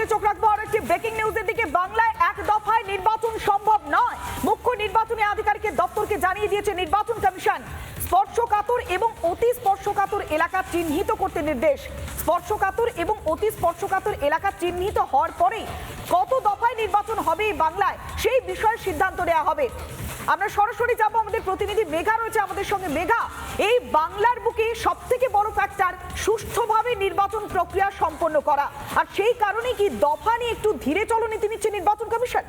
মুহূর্তে চোখ রাখবো আর একটি ব্রেকিং নিউজের দিকে। বাংলায় এক দফায় নির্বাচন সম্ভব নয়, মুখ্য নির্বাচনী আধিকারিকের দপ্তরকে জানিয়ে দিয়েছে নির্বাচন কমিশন। স্পর্শকাতর এবং অতি স্পর্শকাতর এলাকা চিহ্নিত করতে নির্দেশ। স্পর্শকাতর এবং অতি স্পর্শকাতর এলাকা চিহ্নিত হওয়ার পরেই কত দফায় নির্বাচন হবে বাংলায় সেই বিষয়ে সিদ্ধান্ত নেওয়া হবে। আমরা সরাসরি যাবো, আমাদের প্রতিনিধি মেঘা রয়েছে আমাদের সঙ্গে। মেঘা, এই বাংলার বুকে সব থেকে বড় ফ্যাক্টর সুষ্ঠুভাবে নির্বাচন প্রক্রিয়া সম্পন্ন করা, আর সেই কারণে কি দফা নিয়ে একটু ধীরে চলো নীতি নিচ্ছে নির্বাচন কমিশন?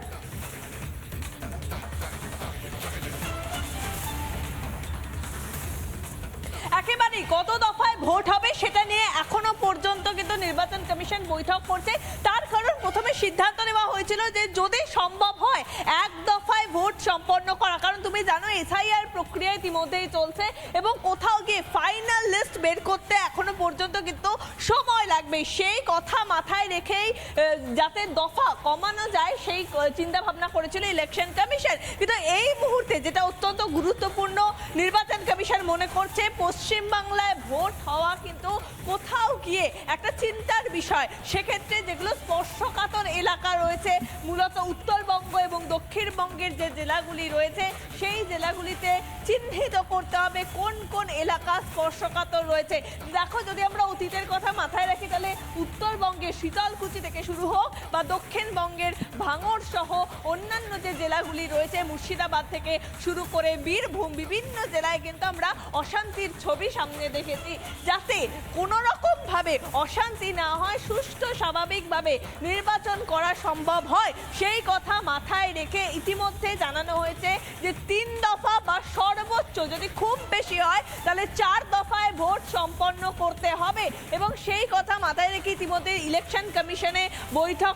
একেবারেই কত দফায় ভোট হবে সেটা নিয়ে এখনো পর্যন্ত কিন্তু নির্বাচন কমিশন বৈঠক করছে। তার কারণ প্রথমে সিদ্ধান্ত নেওয়া হয়েছিল যে যদি সম্ভব হয় এক দফায় ভোট সম্পন্ন করা, কারণ তুমি জানো এসআইআর প্রক্রিয়া ইতিমধ্যেই চলছে এবং কোথাও গিয়ে ফাইনাল লিস্ট বের করতে এখনো পর্যন্ত কিন্তু সময় লাগবে। সেই কথা মাথায় রেখেই যাতে দফা কমানো যায় সেই চিন্তা ভাবনা করেছিল ইলেকশন কমিশন। কিন্তু এই মুহূর্তে যেটা অত্যন্ত গুরুত্বপূর্ণ, নির্বাচন কমিশন মনে করছে পশ্চিমবাংলায় ভোট হওয়া কিন্তু কোথাও গিয়ে একটা চিন্তার বিষয়। সেক্ষেত্রে যেগুলো স্পর্শকাতর এলাকা রয়েছে, মূলত উত্তরবঙ্গ এবং দক্ষিণবঙ্গের যে জেলাগুলি রয়েছে সেই জেলাগুলিতে চিহ্নিত করতে হবে কোন কোন এলাকা স্পর্শকাতর রয়েছে। দেখো, যদি আমরা অতীতের কথা মাথায় রাখি তাহলে উত্তরবঙ্গের শীতলকুচি থেকে শুরু হোক বা দক্ষিণবঙ্গের ভাঙড় সহ অন্যান্য যে জেলাগুলি রয়েছে মুর্শিদাবাদ থেকে শুরু করে বীরভূম, বিভিন্ন জেলায় কিন্তু আমরা অশান্তির ছবি সামনে দেখেছি। যাতে কোনো রকম ভাবে অশান্তি না হয়, সুষ্ঠু স্বাভাবিকভাবে নির্বাচন করা সম্ভব হয়, সেই কথা মাথায় রেখে ইতিমধ্যে জানানো হয়েছে যে 3 দফা বা সর্বোচ্চ যদি খুব বেশি হয় তাহলে 4 দফায় ভোট সম্পন্ন করতে হবে। এবং সেই কথা মাথায় রেখে ইতিমধ্যে ইলেকশন কমিশনে বৈঠক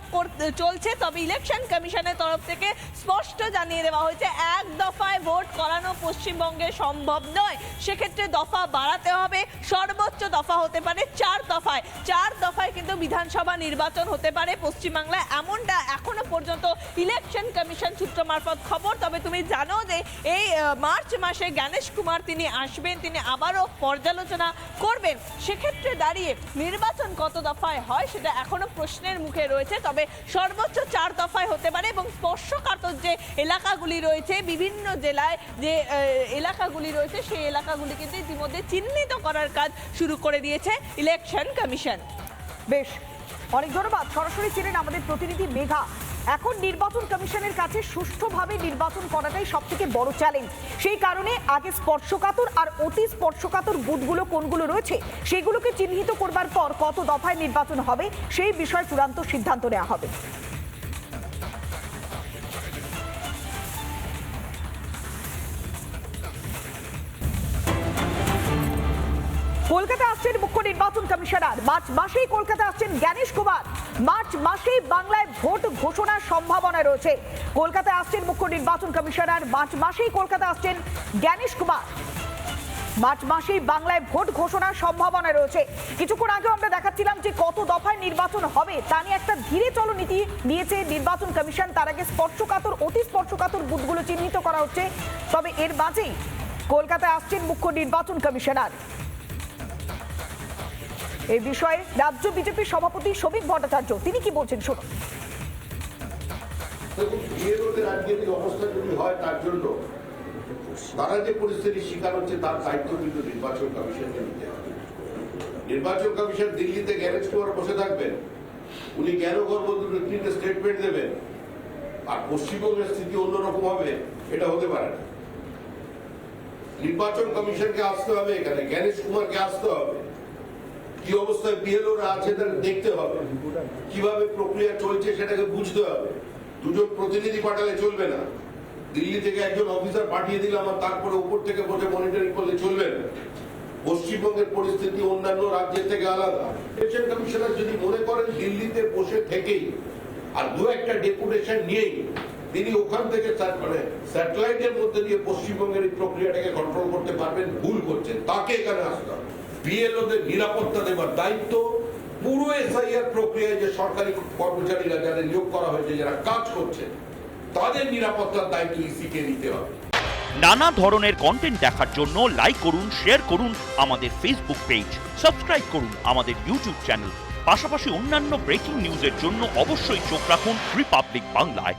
চলছে। তবে ইলেকশন কমিশনের তরফ থেকে স্পষ্ট জানিয়ে দেওয়া হয়েছে এক দফায় ভোট করানো পশ্চিমবঙ্গে সম্ভব নয়। সেক্ষেত্রে দফা বাড়াতে হবে, সর্বোচ্চ দফা হতে পারে 4 দফায়। 4 দফায় কিন্তু বিধানসভা নির্বাচন হতে পারে পশ্চিমবাংলায়, এমনটা এখনো পর্যন্ত ইলেকশন কমিশন সূত্র মারফত খবর। তবে তুমি জানো যে এই মার্চ মাসে গণেশ কুমার তিনি আসবেন, তিনি আবারও পর্যালোচনা করবেন। সেক্ষেত্রে দাঁড়িয়ে নির্বাচন কত দফায় হয় সেটা এখনো প্রশ্নের মুখে রয়েছে। তবে সর্বোচ্চ 4 দফায় হতে পারে এবং স্পর্শকাতর যে এলাকাগুলি রয়েছে বিভিন্ন জেলায়, যে এলাকাগুলি রয়েছে সেই এলাকাগুলি কিন্তু ইতিমধ্যে চিহ্নিত করার কাজ শুরু করে দিয়েছে ইলেকশন কমিশন। বেশ, অনেক ধন্যবাদ। সরাসরি ছিলেন আমাদের প্রতিনিধি মেঘা। এখন নির্বাচন কমিশনের কাছে সুষ্ঠুভাবে নির্বাচন করাটাই সব থেকে বড় চ্যালেঞ্জ। সেই কারণে আগে স্পর্শকাতর আর অতি স্পর্শকাতর বুথগুলো কোনগুলো রয়েছে সেগুলোকে চিহ্নিত করবার পর কত দফায় নির্বাচন হবে সেই বিষয়ে চূড়ান্ত সিদ্ধান্ত নেওয়া হবে। কলকাতা আসছেন মুখ্য নির্বাচন কমিশনার, মার্চ মাসেই কলকাতা আসছেন গণেশ কুমার। মার্চ মাসেই বাংলায় ভোট ঘোষণার সম্ভাবনা রয়েছে। কলকাতায় আসছেন মুখ্য নির্বাচন কমিশনার, মার্চ মাসেই কলকাতা আসছেন গণেশ কুমার। মার্চ মাসেই বাংলায় ভোট ঘোষণার সম্ভাবনা রয়েছে। কিছুক্ষণ আগে আমরা দেখাচ্ছিলাম যে কত দফায় নির্বাচন হবে তা নিয়ে একটা ধীরে চলো নীতি নিয়েছে নির্বাচন কমিশন। তার আগে স্পর্শকাতর অতি স্পর্শকাতর বুথগুলো চিহ্নিত করা হচ্ছে। তবে এর মাঝেই কলকাতায় আসছেন মুখ্য নির্বাচন কমিশনার। এই বিষয়ে রাজ্য বিজেপির সভাপতি শ্রমিক ভট্টাচার্য তিনি কি বলছেন শুনুন। অবস্থা যদি হয় তার জন্য তারা যে পরিস্থিতির শিকার হচ্ছে তার দায়িত্ব কিন্তু নির্বাচন কমিশনকে নিতে হবে। নির্বাচন কমিশন দিল্লিতে গ্যারেজ কুমার বসে থাকবেন, উনি জ্ঞান গর্ভে স্টেটমেন্ট দেবেন, আর পশ্চিমবঙ্গের স্থিতি অন্যরকম হবে, এটা হতে পারে না। নির্বাচন কমিশনকে আসতে হবে, এখানে গণেশ কুমারকে আসতে হবে, কি অবস্থায় বিএলওরা আছে তাকে দেখতে হবে, কিভাবে প্রক্রিয়া চলছে সেটাকে বুঝতে হবে। দুজন প্রতিনিধি পাঠালে চলবে না, দিল্লি থেকে একজন অফিসার পাঠিয়ে দিলাম আর তারপরে উপর থেকে বসে মনিটরিং করলে চলবে না। পশ্চিমবঙ্গের পরিস্থিতি অন্যান্য রাজ্যের থেকে আলাদা। ইলেকশন কমিশনার যদি মনে করেন দিল্লিতে বসে থেকেই আর 2-1টা ডেপুটেশন নিয়েই তিনি ওখান থেকে মানে স্যাটেলাইটের মধ্যে দিয়ে পশ্চিমবঙ্গের এই প্রক্রিয়াটাকে কন্ট্রোল করতে পারবেন, ভুল করছেন। তাকে এখানে আসতে হবে। বিএলওদের নিরাপত্তা দেবার দায়িত্ব পুরো এসআইআর প্রক্রিয়ায় যে সরকারি কর্মচারীরা যাদের নিয়োগ করা হয়েছে, যারা কাজ করছে, তাদের নিরাপত্তার দায়িত্ব ইসিকে নিতে হবে। নানা ধরনের কন্টেন্ট দেখার জন্য লাইক করুন, শেয়ার করুন আমাদের ফেসবুক পেজ, সাবস্ক্রাইব করুন আমাদের ইউটিউব চ্যানেল। পাশাপাশি অন্যান্য ব্রেকিং নিউজের জন্য অবশ্যই চোখ রাখুন রিপাবলিক বাংলায়।